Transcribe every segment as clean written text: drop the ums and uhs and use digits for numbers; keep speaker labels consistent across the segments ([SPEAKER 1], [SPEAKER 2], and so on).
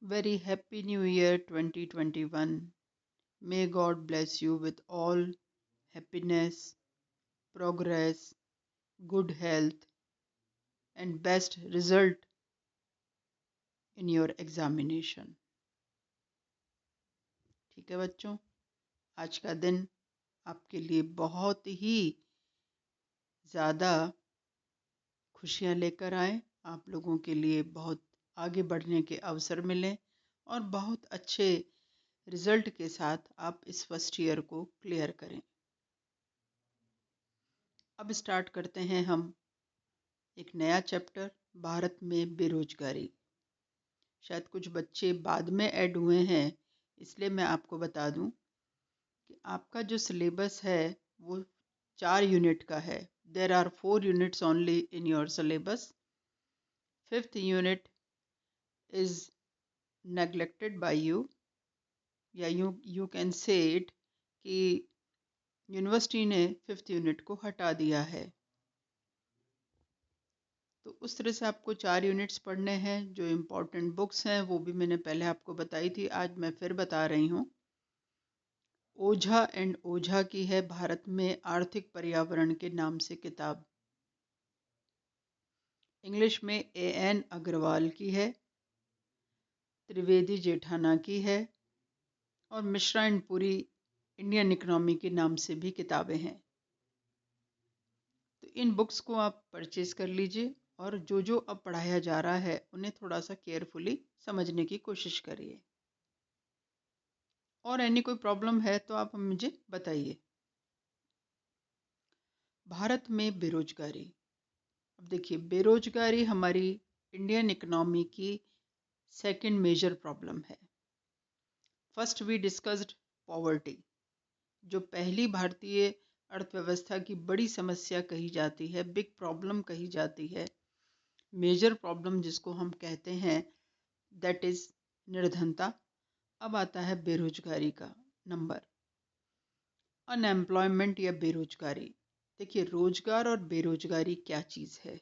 [SPEAKER 1] Very happy New Year 2021. May God bless you with all happiness, progress, good health, and best result in your examination. ठीक है बच्चों, आज का दिन आपके लिए बहुत ही ज़्यादा खुशियाँ लेकर आए, आप लोगों के लिए बहुत आगे बढ़ने के अवसर मिले और बहुत अच्छे रिजल्ट के साथ आप इस फर्स्ट ईयर को क्लियर करें। अब स्टार्ट करते हैं हम एक नया चैप्टर, भारत में बेरोजगारी। शायद कुछ बच्चे बाद में ऐड हुए हैं, इसलिए मैं आपको बता दूं कि आपका जो सिलेबस है वो 4 यूनिट का है। There are 4 units only in your syllabus. 5th unit is neglected by you, या यू कैन से इट कि यूनिवर्सिटी ने 5th यूनिट को हटा दिया है। तो उस तरह से आपको 4 यूनिट्स पढ़ने हैं। जो इम्पोर्टेंट बुक्स हैं वो भी मैंने पहले आपको बताई थी, आज मैं फिर बता रही हूँ। ओझा एंड ओझा की है भारत में आर्थिक पर्यावरण के नाम से किताब। इंग्लिश में A.N. अग्रवाल की है, त्रिवेदी जेठाना की है और Mishra and Puri Indian economy के नाम से भी किताबें हैं। तो इन बुक्स को आप परचेज कर लीजिए और जो जो अब पढ़ाया जा रहा है उन्हें थोड़ा सा केयरफुली समझने की कोशिश करिए। और एनी कोई प्रॉब्लम है तो आप मुझे बताइए। भारत में बेरोजगारी। अब देखिए, बेरोजगारी हमारी इंडियन इकोनॉमी की सेकंड मेजर प्रॉब्लम है। फर्स्ट वी डिस्कस्ड पॉवर्टी, जो पहली भारतीय अर्थव्यवस्था की बड़ी समस्या कही जाती है, बिग प्रॉब्लम कही जाती है, मेजर प्रॉब्लम जिसको हम कहते हैं, दैट इज निर्धनता। अब आता है बेरोजगारी का नंबर, अनएम्प्लॉयमेंट या बेरोजगारी। देखिए, रोजगार और बेरोजगारी क्या चीज़ है।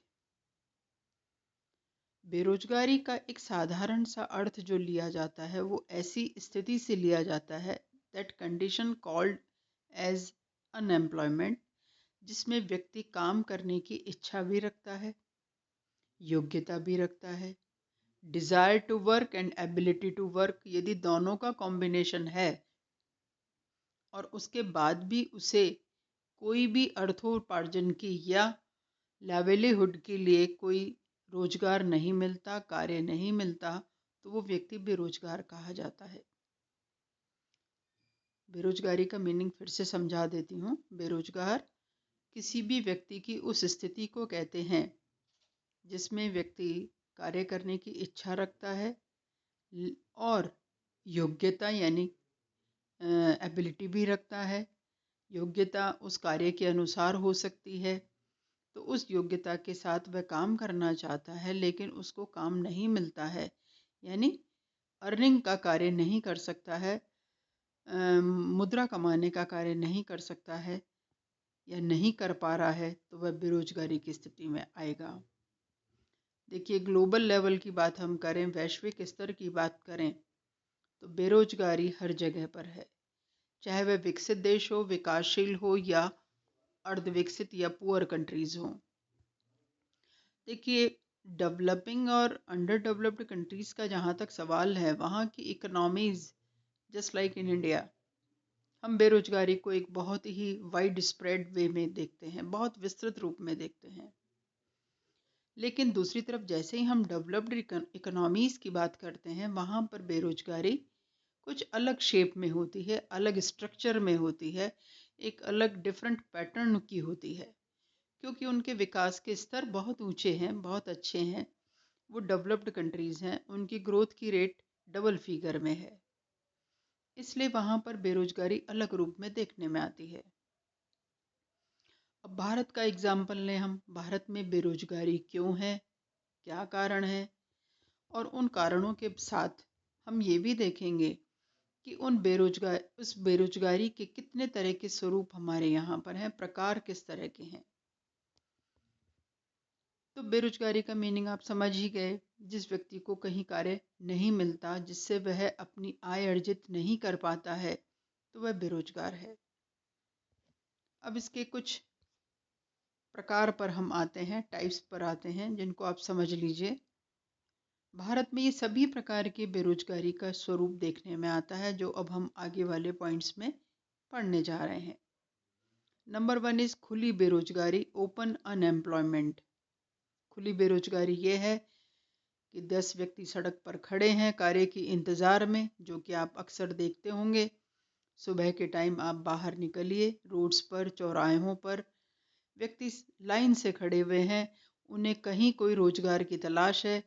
[SPEAKER 1] बेरोजगारी का एक साधारण सा अर्थ जो लिया जाता है वो ऐसी स्थिति से लिया जाता है, that condition called as unemployment, जिसमें व्यक्ति काम करने की इच्छा भी रखता है, योग्यता भी रखता है, desire to work and ability to work, यदि दोनों का कॉम्बिनेशन है और उसके बाद भी उसे कोई भी अर्थोपार्जन की या लाइवलीहुड के लिए कोई रोजगार नहीं मिलता, कार्य नहीं मिलता, तो वो व्यक्ति बेरोजगार कहा जाता है। बेरोजगारी का मीनिंग फिर से समझा देती हूँ। बेरोजगार किसी भी व्यक्ति की उस स्थिति को कहते हैं जिसमें व्यक्ति कार्य करने की इच्छा रखता है और योग्यता यानी एबिलिटी भी रखता है। योग्यता उस कार्य के अनुसार हो सकती है, तो उस योग्यता के साथ वह काम करना चाहता है लेकिन उसको काम नहीं मिलता है, यानी अर्निंग का कार्य नहीं कर सकता है, मुद्रा कमाने का कार्य नहीं कर सकता है या नहीं कर पा रहा है, तो वह बेरोजगारी की स्थिति में आएगा। देखिए, ग्लोबल लेवल की बात हम करें, वैश्विक स्तर की बात करें, तो बेरोजगारी हर जगह पर है, चाहे वह विकसित देश हो, विकासशील हो या अर्धविकसित या पुअर कंट्रीज हो। देखिए, डेवलपिंग और अंडर डेवलप्ड कंट्रीज का जहाँ तक सवाल है, वहाँ की economies just like in India, हम बेरोजगारी को एक बहुत ही वाइड स्प्रेड वे में देखते हैं, बहुत विस्तृत रूप में देखते हैं। लेकिन दूसरी तरफ जैसे ही हम डेवलप्ड इकोनॉमीज की बात करते हैं, वहाँ पर बेरोजगारी कुछ अलग शेप में होती है, अलग स्ट्रक्चर में होती है, एक अलग डिफरेंट पैटर्न की होती है, क्योंकि उनके विकास के स्तर बहुत ऊंचे हैं, बहुत अच्छे हैं, वो डेवलप्ड कंट्रीज़ हैं, उनकी ग्रोथ की रेट डबल फिगर में है, इसलिए वहाँ पर बेरोजगारी अलग रूप में देखने में आती है। अब भारत का एग्जाम्पल लें हम, भारत में बेरोजगारी क्यों है, क्या कारण है, और उन कारणों के साथ हम ये भी देखेंगे कि उस बेरोजगारी के कितने तरह के स्वरूप हमारे यहाँ पर हैं, प्रकार किस तरह के हैं। तो बेरोजगारी का मीनिंग आप समझ ही गए। जिस व्यक्ति को कहीं कार्य नहीं मिलता, जिससे वह अपनी आय अर्जित नहीं कर पाता है, तो वह बेरोजगार है। अब इसके कुछ प्रकार पर हम आते हैं, टाइप्स पर आते हैं, जिनको आप समझ लीजिए। भारत में ये सभी प्रकार की बेरोजगारी का स्वरूप देखने में आता है, जो अब हम आगे वाले पॉइंट्स में पढ़ने जा रहे हैं। नंबर 1 इज खुली बेरोजगारी, ओपन अनएम्प्लॉयमेंट। खुली बेरोजगारी ये है कि 10 व्यक्ति सड़क पर खड़े हैं कार्य की इंतजार में, जो कि आप अक्सर देखते होंगे। सुबह के टाइम आप बाहर निकलिए, रोड्स पर, चौराहों पर व्यक्ति लाइन से खड़े हुए हैं। उन्हें कहीं कोई रोजगार की तलाश है,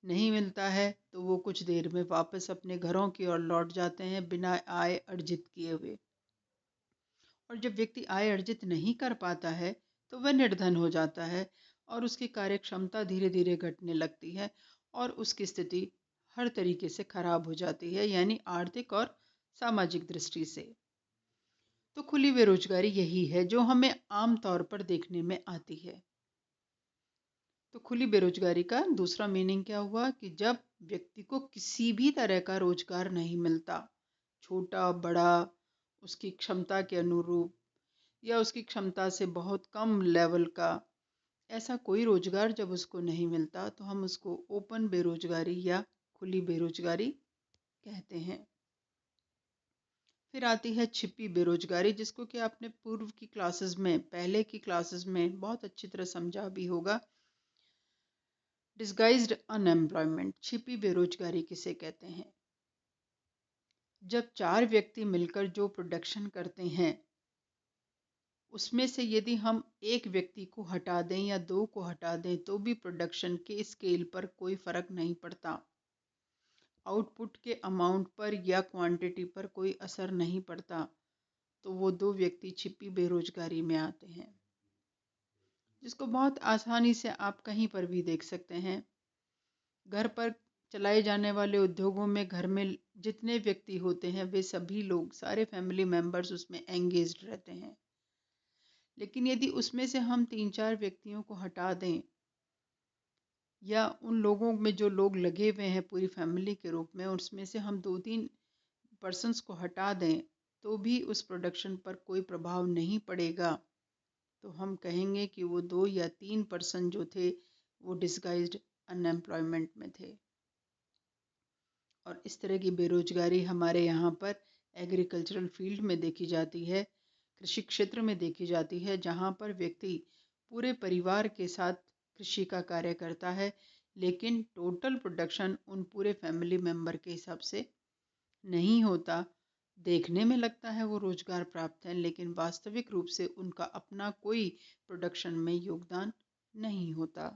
[SPEAKER 1] नहीं मिलता है तो वो कुछ देर में वापस अपने घरों की ओर लौट जाते हैं बिना आय अर्जित किए हुए। और जब व्यक्ति आय अर्जित नहीं कर पाता है तो वह निर्धन हो जाता है और उसकी कार्य क्षमता धीरे धीरे घटने लगती है और उसकी स्थिति हर तरीके से खराब हो जाती है, यानी आर्थिक और सामाजिक दृष्टि से। तो खुली बेरोजगारी यही है जो हमें आम तौर पर देखने में आती है। तो खुली बेरोजगारी का दूसरा मीनिंग क्या हुआ कि जब व्यक्ति को किसी भी तरह का रोजगार नहीं मिलता, छोटा बड़ा, उसकी क्षमता के अनुरूप या उसकी क्षमता से बहुत कम लेवल का, ऐसा कोई रोजगार जब उसको नहीं मिलता तो हम उसको ओपन बेरोजगारी या खुली बेरोजगारी कहते हैं। फिर आती है छिपी बेरोजगारी, जिसको कि आपने पूर्व की क्लासेस में, पहले की क्लासेस में बहुत अच्छी तरह समझा भी होगा। डिस्गाइज्ड अनएम्प्लॉयमेंट, छिपी बेरोजगारी किसे कहते हैं? जब 4 व्यक्ति मिलकर जो प्रोडक्शन करते हैं, उसमें से यदि हम एक व्यक्ति को हटा दें या 2 को हटा दें तो भी प्रोडक्शन के स्केल पर कोई फर्क नहीं पड़ता, आउटपुट के अमाउंट पर या क्वांटिटी पर कोई असर नहीं पड़ता, तो वो 2 व्यक्ति छिपी बेरोजगारी में आते हैं, जिसको बहुत आसानी से आप कहीं पर भी देख सकते हैं। घर पर चलाए जाने वाले उद्योगों में घर में जितने व्यक्ति होते हैं वे सभी लोग, सारे फैमिली मेंबर्स उसमें एंगेज्ड रहते हैं। लेकिन यदि उसमें से हम 3-4 व्यक्तियों को हटा दें या उन लोगों में जो लोग लगे हुए हैं पूरी फैमिली के रूप में, उसमें से हम 2-3 पर्सन्स को हटा दें तो भी उस प्रोडक्शन पर कोई प्रभाव नहीं पड़ेगा, तो हम कहेंगे कि वो 2 या 3 पर्सन जो थे वो डिस्गाइज्ड अनएम्प्लॉयमेंट में थे। और इस तरह की बेरोजगारी हमारे यहाँ पर एग्रीकल्चरल फील्ड में देखी जाती है, कृषि क्षेत्र में देखी जाती है, जहाँ पर व्यक्ति पूरे परिवार के साथ कृषि का कार्य करता है, लेकिन टोटल प्रोडक्शन उन पूरे फैमिली मेंबर के हिसाब से नहीं होता। देखने में लगता है वो रोजगार प्राप्त है, लेकिन वास्तविक रूप से उनका अपना कोई प्रोडक्शन में योगदान नहीं होता।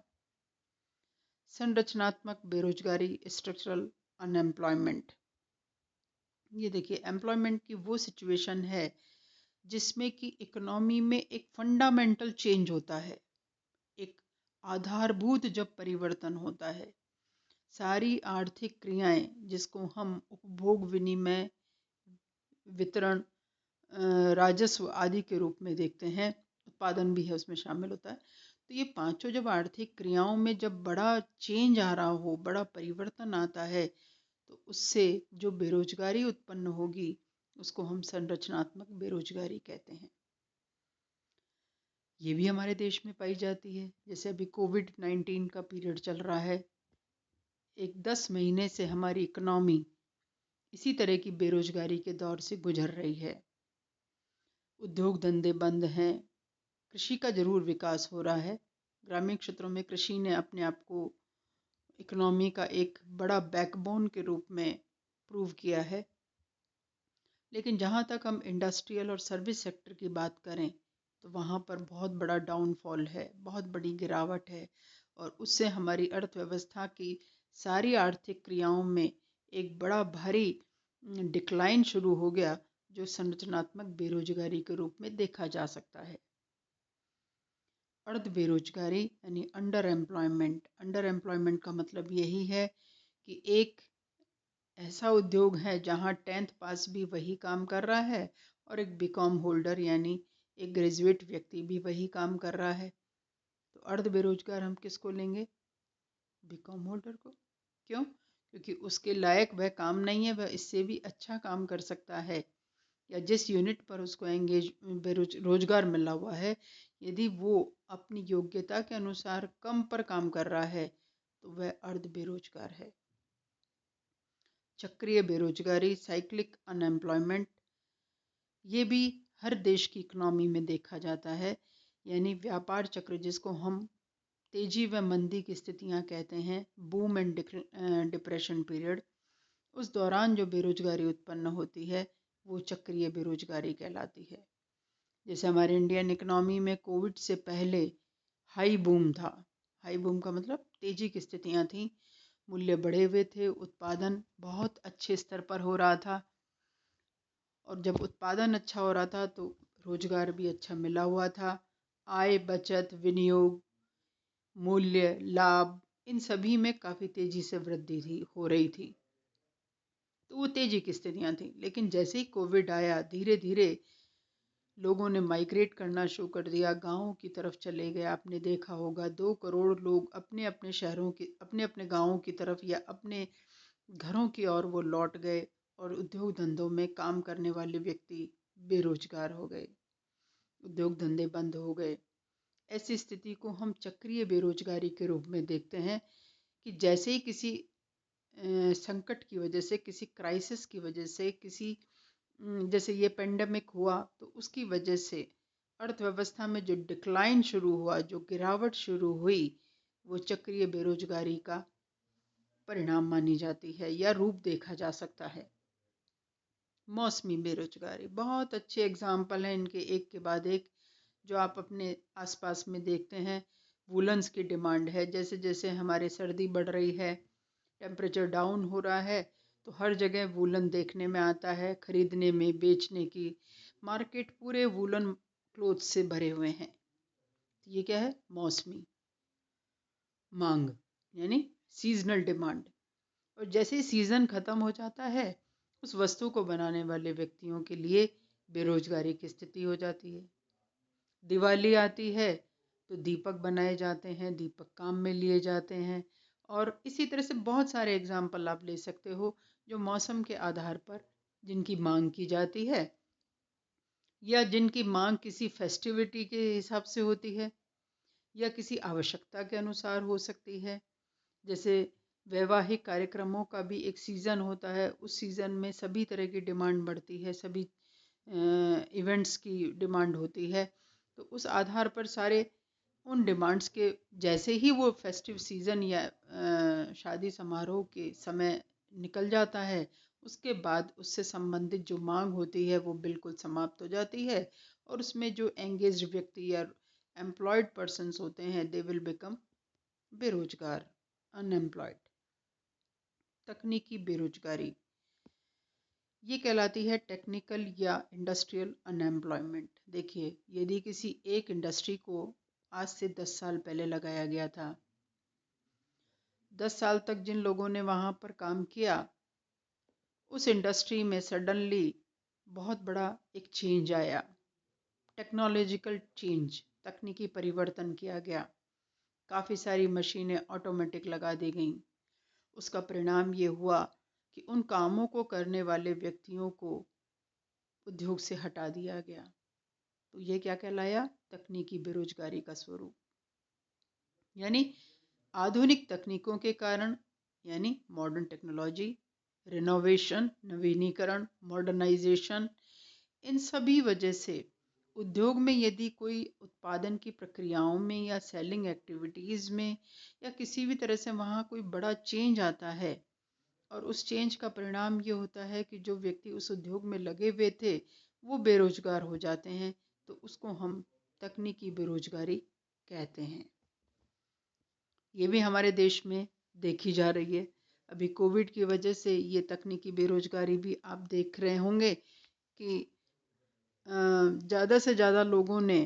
[SPEAKER 1] संरचनात्मक बेरोजगारी, स्ट्रक्चरल अनएम्प्लॉयमेंट। ये देखिए, एम्प्लॉयमेंट की वो सिचुएशन है जिसमें कि इकोनॉमी में एक फंडामेंटल चेंज होता है, एक आधारभूत जब परिवर्तन होता है। सारी आर्थिक क्रियाएं जिसको हम उपभोग, विनिमय, वितरण, राजस्व आदि के रूप में देखते हैं, उत्पादन भी है उसमें शामिल होता है। तो ये पांचों जब आर्थिक क्रियाओं में जब बड़ा चेंज आ रहा हो, बड़ा परिवर्तन आता है, तो उससे जो बेरोजगारी उत्पन्न होगी उसको हम संरचनात्मक बेरोजगारी कहते हैं। ये भी हमारे देश में पाई जाती है। जैसे अभी कोविड-19 का पीरियड चल रहा है, एक 10 महीने से हमारी इकोनॉमी इसी तरह की बेरोजगारी के दौर से गुजर रही है। उद्योग धंधे बंद हैं, कृषि का जरूर विकास हो रहा है, ग्रामीण क्षेत्रों में कृषि ने अपने आप को इकोनॉमी का एक बड़ा बैकबोन के रूप में प्रूव किया है। लेकिन जहाँ तक हम इंडस्ट्रियल और सर्विस सेक्टर की बात करें तो वहाँ पर बहुत बड़ा डाउनफॉल है, बहुत बड़ी गिरावट है, और उससे हमारी अर्थव्यवस्था की सारी आर्थिक क्रियाओं में एक बड़ा भारी डिक्लाइन शुरू हो गया, जो संरचनात्मक बेरोजगारी के रूप में देखा जा सकता है। अर्ध बेरोजगारी यानी अंडर एम्प्लॉयमेंट। अंडर एम्प्लॉयमेंट का मतलब यही है कि एक ऐसा उद्योग है जहां 10th पास भी वही काम कर रहा है और एक बीकॉम होल्डर यानी एक ग्रेजुएट व्यक्ति भी वही काम कर रहा है। तो अर्ध बेरोजगार हम किसको लेंगे? बीकॉम होल्डर को। क्यों? क्योंकि उसके लायक वह काम नहीं है, वह इससे भी अच्छा काम कर सकता है, या जिस यूनिट पर उसको रोजगार मिला हुआ है, यदि वो अपनी योग्यता के अनुसार कम पर काम कर रहा है तो वह अर्ध बेरोजगार है। चक्रीय बेरोजगारी, साइक्लिक अनएम्प्लॉयमेंट, ये भी हर देश की इकोनॉमी में देखा जाता है। यानी व्यापार चक्र, जिसको हम तेजी व मंदी की स्थितियां कहते हैं, बूम एंड डिप्रेशन पीरियड, उस दौरान जो बेरोजगारी उत्पन्न होती है वो चक्रीय बेरोजगारी कहलाती है। जैसे हमारे इंडियन इकोनॉमी में कोविड से पहले हाई बूम था। हाई बूम का मतलब तेजी की स्थितियां थी, मूल्य बढ़े हुए थे, उत्पादन बहुत अच्छे स्तर पर हो रहा था, और जब उत्पादन अच्छा हो रहा था तो रोजगार भी अच्छा मिला हुआ था। आय, बचत, विनियोग, मूल्य, लाभ, इन सभी में काफ़ी तेजी से वृद्धि हो रही थी, तो वो तेजी की स्थितियां थी। लेकिन जैसे ही कोविड आया, धीरे धीरे लोगों ने माइग्रेट करना शुरू कर दिया, गाँवों की तरफ चले गए। आपने देखा होगा 2 करोड़ लोग अपने अपने शहरों की, अपने अपने गाँवों की तरफ या अपने घरों की ओर वो लौट गए, और उद्योग धंधों में काम करने वाले व्यक्ति बेरोजगार हो गए, उद्योग धंधे बंद हो गए। ऐसी स्थिति को हम चक्रीय बेरोजगारी के रूप में देखते हैं कि जैसे ही किसी संकट की वजह से, किसी क्राइसिस की वजह से, किसी जैसे ये पेंडेमिक हुआ, तो उसकी वजह से अर्थव्यवस्था में जो डिक्लाइन शुरू हुआ, जो गिरावट शुरू हुई, वो चक्रीय बेरोजगारी का परिणाम मानी जाती है या रूप देखा जा सकता है। मौसमी बेरोजगारी, बहुत अच्छे एग्जाम्पल हैं इनके एक के बाद एक, जो आप अपने आसपास में देखते हैं। वूलन्स की डिमांड है, जैसे जैसे हमारे सर्दी बढ़ रही है, टेम्परेचर डाउन हो रहा है, तो हर जगह वूलन देखने में आता है, खरीदने में, बेचने की मार्केट पूरे वूलन क्लोथ से भरे हुए हैं। ये क्या है? मौसमी मांग, यानी सीजनल डिमांड। और जैसे ही सीजन खत्म हो जाता है, उस वस्तु को बनाने वाले व्यक्तियों के लिए बेरोजगारी की स्थिति हो जाती है। दिवाली आती है तो दीपक बनाए जाते हैं, दीपक काम में लिए जाते हैं, और इसी तरह से बहुत सारे एग्जाम्पल आप ले सकते हो जो मौसम के आधार पर जिनकी मांग की जाती है, या जिनकी मांग किसी फेस्टिविटी के हिसाब से होती है, या किसी आवश्यकता के अनुसार हो सकती है। जैसे वैवाहिक कार्यक्रमों का भी एक सीज़न होता है, उस सीज़न में सभी तरह की डिमांड बढ़ती है, सभी इवेंट्स की डिमांड होती है। तो उस आधार पर सारे उन डिमांड्स के, जैसे ही वो फेस्टिव सीज़न या शादी समारोह के समय निकल जाता है, उसके बाद उससे संबंधित जो मांग होती है वो बिल्कुल समाप्त हो जाती है, और उसमें जो एंगेज्ड व्यक्ति या एम्प्लॉयड पर्सन्स होते हैं, दे विल बिकम बेरोजगार, अनएम्प्लॉयड। तकनीकी बेरोजगारी, ये कहलाती है टेक्निकल या इंडस्ट्रियल अनएम्प्लॉयमेंट। देखिए, यदि किसी एक इंडस्ट्री को आज से 10 साल पहले लगाया गया था, 10 साल तक जिन लोगों ने वहाँ पर काम किया, उस इंडस्ट्री में सडनली बहुत बड़ा एक चेंज आया, टेक्नोलॉजिकल चेंज, तकनीकी परिवर्तन किया गया, काफ़ी सारी मशीनें ऑटोमेटिक लगा दी गईं। उसका परिणाम ये हुआ कि उन कामों को करने वाले व्यक्तियों को उद्योग से हटा दिया गया। तो ये क्या कहलाया? तकनीकी बेरोजगारी का स्वरूप। यानी आधुनिक तकनीकों के कारण, यानी मॉडर्न टेक्नोलॉजी, रिनोवेशन, नवीनीकरण, मॉडर्नाइजेशन, इन सभी वजह से उद्योग में यदि कोई उत्पादन की प्रक्रियाओं में या सेलिंग एक्टिविटीज़ में या किसी भी तरह से वहाँ कोई बड़ा चेंज आता है, और उस चेंज का परिणाम ये होता है कि जो व्यक्ति उस उद्योग में लगे हुए थे वो बेरोजगार हो जाते हैं, तो उसको हम तकनीकी बेरोजगारी कहते हैं। ये भी हमारे देश में देखी जा रही है। अभी कोविड की वजह से ये तकनीकी बेरोजगारी भी आप देख रहे होंगे कि ज़्यादा से ज़्यादा लोगों ने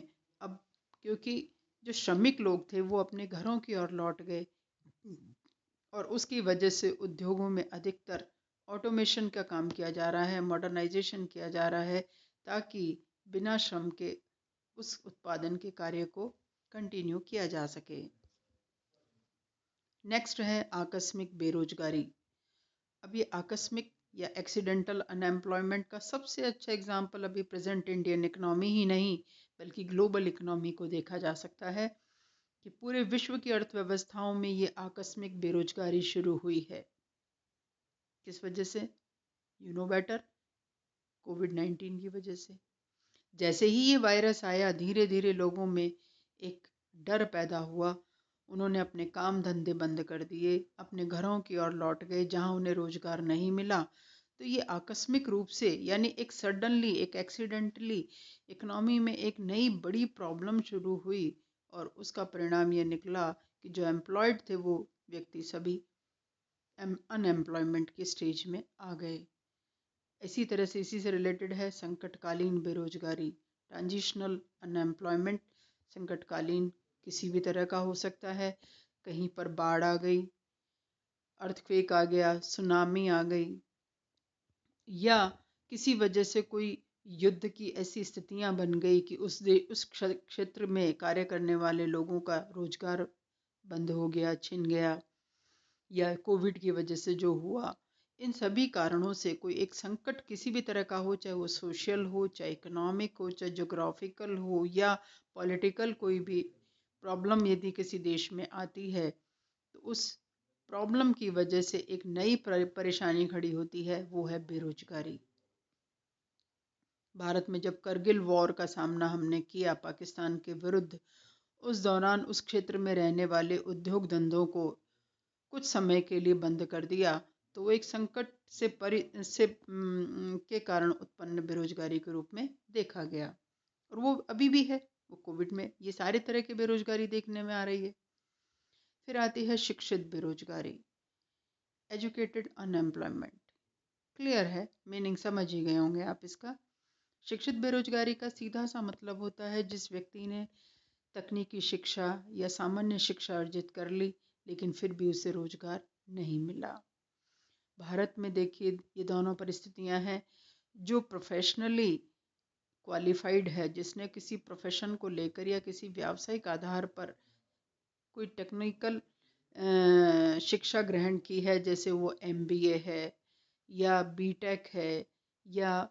[SPEAKER 1] अब, क्योंकि जो श्रमिक लोग थे वो अपने घरों की ओर लौट गए, और उसकी वजह से उद्योगों में अधिकतर ऑटोमेशन का काम किया जा रहा है, मॉडर्नाइजेशन किया जा रहा है, ताकि बिना श्रम के उस उत्पादन के कार्य को कंटिन्यू किया जा सके। नेक्स्ट है आकस्मिक बेरोजगारी। अब ये आकस्मिक या एक्सीडेंटल अनएम्प्लॉयमेंट का सबसे अच्छा एग्जाम्पल अभी प्रेजेंट इंडियन इकोनॉमी ही नहीं बल्कि ग्लोबल इकोनॉमी को देखा जा सकता है कि पूरे विश्व की अर्थव्यवस्थाओं में ये आकस्मिक बेरोजगारी शुरू हुई है। किस वजह से? यू नो बेटर, कोविड-19 की वजह से। जैसे ही ये वायरस आया धीरे धीरे लोगों में एक डर पैदा हुआ, उन्होंने अपने काम धंधे बंद कर दिए, अपने घरों की ओर लौट गए जहां उन्हें रोजगार नहीं मिला। तो ये आकस्मिक रूप से यानी एक सडनली, एक एक्सीडेंटली इकोनॉमी में एक नई बड़ी प्रॉब्लम शुरू हुई और उसका परिणाम ये निकला कि जो एम्प्लॉयड थे वो व्यक्ति सभी अनएम्प्लॉयमेंट की स्टेज में आ गए। इसी तरह से इसी से रिलेटेड है संकटकालीन बेरोजगारी, ट्रांजिशनल अनएम्प्लॉयमेंट। संकटकालीन किसी भी तरह का हो सकता है, कहीं पर बाढ़ आ गई, अर्थक्वेक आ गया, सुनामी आ गई, या किसी वजह से कोई युद्ध की ऐसी स्थितियां बन गई कि उस क्षेत्र में कार्य करने वाले लोगों का रोजगार बंद हो गया, छिन गया, या कोविड की वजह से जो हुआ। इन सभी कारणों से कोई एक संकट किसी भी तरह का हो, चाहे वो सोशल हो, चाहे इकोनॉमिक हो, चाहे जोग्राफिकल हो, या पॉलिटिकल कोई भी प्रॉब्लम यदि किसी देश में आती है तो उस प्रॉब्लम की वजह से एक नई परेशानी खड़ी होती है, वो है बेरोजगारी। भारत में जब करगिल वॉर का सामना हमने किया पाकिस्तान के विरुद्ध, उस दौरान उस क्षेत्र में रहने वाले उद्योग धंधों को कुछ समय के लिए बंद कर दिया, तो वो एक संकट के कारण उत्पन्न बेरोजगारी के रूप में देखा गया और वो अभी भी है। वो कोविड में ये सारे तरह की बेरोजगारी देखने में आ रही है। फिर आती है शिक्षित बेरोजगारी, एजुकेटेड अनएम्प्लॉयमेंट। क्लियर है, मीनिंग समझ ही गए होंगे आप इसका। शिक्षित बेरोजगारी का सीधा सा मतलब होता है जिस व्यक्ति ने तकनीकी शिक्षा या सामान्य शिक्षा अर्जित कर ली लेकिन फिर भी उसे रोजगार नहीं मिला। भारत में देखिए ये दोनों परिस्थितियां हैं। जो प्रोफेशनली क्वालिफाइड है, जिसने किसी प्रोफेशन को लेकर या किसी व्यावसायिक आधार पर कोई टेक्निकल शिक्षा ग्रहण की है, जैसे वो MBA है या BTech है, या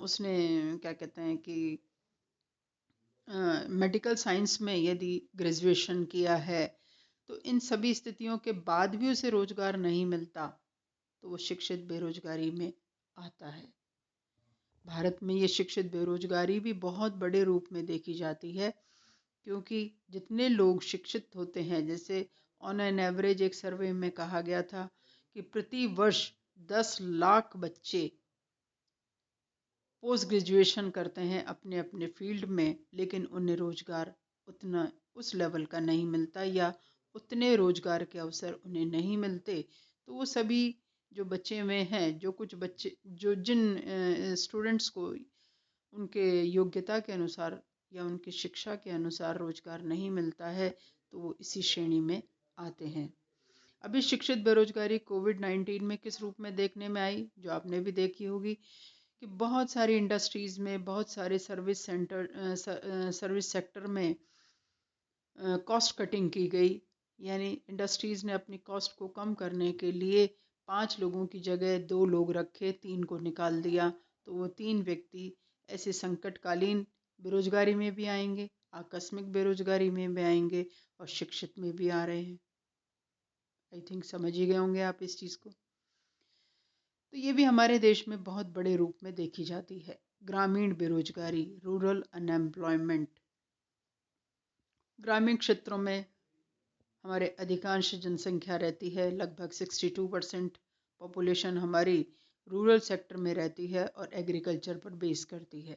[SPEAKER 1] उसने क्या कहते हैं कि मेडिकल साइंस में यदि ग्रेजुएशन किया है, तो इन सभी स्थितियों के बाद भी उसे रोजगार नहीं मिलता तो वो शिक्षित बेरोजगारी में आता है। भारत में ये शिक्षित बेरोजगारी भी बहुत बड़े रूप में देखी जाती है, क्योंकि जितने लोग शिक्षित होते हैं, जैसे ऑन एन एवरेज एक सर्वे में कहा गया था कि प्रति वर्ष 10 लाख बच्चे पोस्ट ग्रेजुएशन करते हैं अपने अपने फील्ड में, लेकिन उन्हें रोजगार उतना उस लेवल का नहीं मिलता या उतने रोजगार के अवसर उन्हें नहीं मिलते। तो वो सभी जो बचे हुए हैं, जो कुछ बच्चे जो जिन स्टूडेंट्स को उनके योग्यता के अनुसार या उनकी शिक्षा के अनुसार रोजगार नहीं मिलता है, तो वो इसी श्रेणी में आते हैं। अभी शिक्षित बेरोजगारी कोविड-19 में किस रूप में देखने में आई, जो आपने भी देखी होगी कि बहुत सारी इंडस्ट्रीज में, बहुत सारे सर्विस सेक्टर में कॉस्ट कटिंग की गई। यानी इंडस्ट्रीज ने अपनी कॉस्ट को कम करने के लिए 5 लोगों की जगह 2 लोग रखे, 3 को निकाल दिया। तो वो 3 व्यक्ति ऐसे संकटकालीन बेरोजगारी में भी आएंगे, आकस्मिक बेरोजगारी में भी आएंगे और शिक्षित में भी आ रहे हैं। आई थिंक समझ ही गए होंगे आप इस चीज़ को। तो ये भी हमारे देश में बहुत बड़े रूप में देखी जाती है। ग्रामीण बेरोजगारी, रूरल अनएम्प्लॉयमेंट। ग्रामीण क्षेत्रों में हमारे अधिकांश जनसंख्या रहती है, लगभग 62% पॉपुलेशन हमारी रूरल सेक्टर में रहती है और एग्रीकल्चर पर बेस करती है।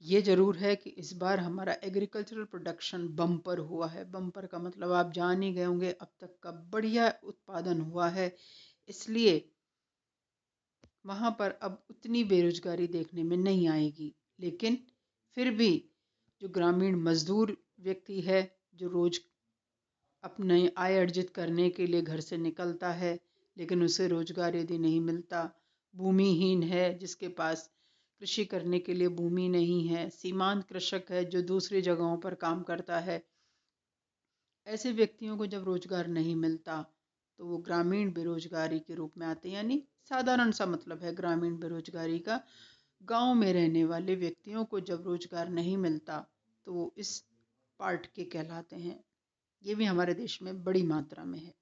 [SPEAKER 1] ये जरूर है कि इस बार हमारा एग्रीकल्चरल प्रोडक्शन बम्पर हुआ है। बम्पर का मतलब आप जान ही गए होंगे, अब तक का बढ़िया उत्पादन हुआ है, इसलिए वहाँ पर अब उतनी बेरोजगारी देखने में नहीं आएगी। लेकिन फिर भी जो ग्रामीण मजदूर व्यक्ति है, जो रोज अपने आय अर्जित करने के लिए घर से निकलता है लेकिन उसे रोजगार यदि नहीं मिलता, भूमिहीन है, जिसके पास कृषि करने के लिए भूमि नहीं है, सीमांत कृषक है जो दूसरी जगहों पर काम करता है, ऐसे व्यक्तियों को जब रोजगार नहीं मिलता तो वो ग्रामीण बेरोजगारी के रूप में आते हैं। यानी साधारण सा मतलब है ग्रामीण बेरोजगारी का। गांव में रहने वाले व्यक्तियों को जब रोजगार नहीं मिलता तो वो इस पार्ट के कहलाते हैं। ये भी हमारे देश में बड़ी मात्रा में है।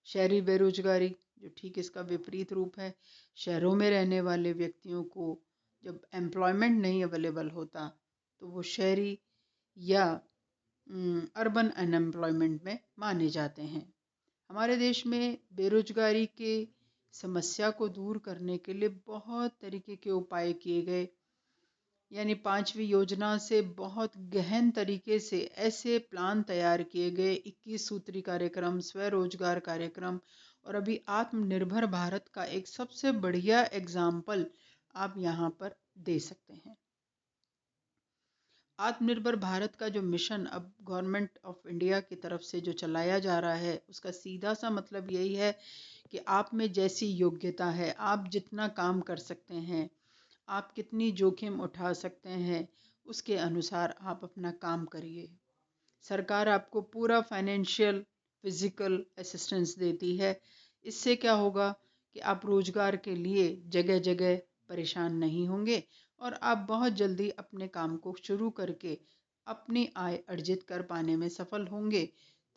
[SPEAKER 1] शहरी बेरोजगारी जो ठीक इसका विपरीत रूप है। शहरों में रहने वाले व्यक्तियों को जब एम्प्लॉयमेंट नहीं अवेलेबल होता तो वो शहरी या अर्बन अनएम्प्लॉयमेंट में माने जाते हैं। हमारे देश में बेरोजगारी के समस्या को दूर करने के लिए बहुत तरीके के उपाय किए गए। यानी 5वीं योजना से बहुत गहन तरीके से ऐसे प्लान तैयार किए गए, 21 सूत्री कार्यक्रम, स्वरोजगार कार्यक्रम, और अभी आत्मनिर्भर भारत का एक सबसे बढ़िया एग्जाम्पल आप यहाँ पर दे सकते हैं। आत्मनिर्भर भारत का जो मिशन अब गवर्नमेंट ऑफ इंडिया की तरफ से जो चलाया जा रहा है, उसका सीधा सा मतलब यही है कि आप में जैसी योग्यता है, आप जितना काम कर सकते हैं, आप कितनी जोखिम उठा सकते हैं, उसके अनुसार आप अपना काम करिए। सरकार आपको पूरा फाइनेंशियल फिजिकल असिस्टेंस देती है। इससे क्या होगा कि आप रोजगार के लिए जगह जगह परेशान नहीं होंगे और आप बहुत जल्दी अपने काम को शुरू करके अपनी आय अर्जित कर पाने में सफल होंगे।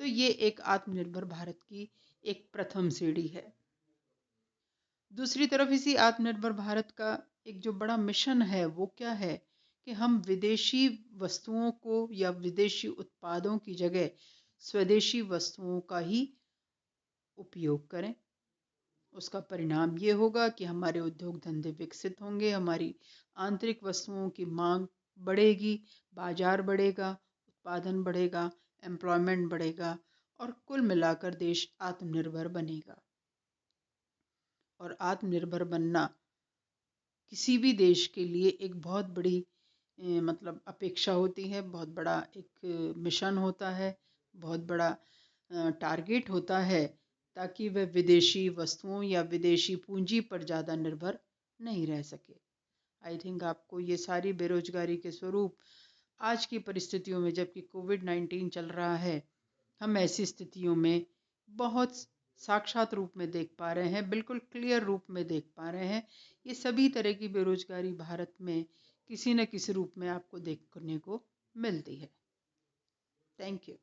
[SPEAKER 1] तो ये एक आत्मनिर्भर भारत की एक प्रथम सीढ़ी है। दूसरी तरफ इसी आत्मनिर्भर भारत का एक जो बड़ा मिशन है वो क्या है कि हम विदेशी वस्तुओं को या विदेशी उत्पादों की जगह स्वदेशी वस्तुओं का ही उपयोग करें। उसका परिणाम ये होगा कि हमारे उद्योग धंधे विकसित होंगे, हमारी आंतरिक वस्तुओं की मांग बढ़ेगी, बाजार बढ़ेगा, उत्पादन बढ़ेगा, एम्प्लॉयमेंट बढ़ेगा और कुल मिलाकर देश आत्मनिर्भर बनेगा। और आत्मनिर्भर बनना किसी भी देश के लिए एक बहुत बड़ी मतलब अपेक्षा होती है, बहुत बड़ा एक मिशन होता है, बहुत बड़ा टारगेट होता है, ताकि वह विदेशी वस्तुओं या विदेशी पूंजी पर ज़्यादा निर्भर नहीं रह सके। आई थिंक आपको ये सारी बेरोजगारी के स्वरूप आज की परिस्थितियों में, जबकि कोविड-19 चल रहा है, हम ऐसी स्थितियों में बहुत साक्षात रूप में देख पा रहे हैं, बिल्कुल क्लियर रूप में देख पा रहे हैं। ये सभी तरह की बेरोजगारी भारत में किसी न किसी रूप में आपको देखने को मिलती है। Thank you.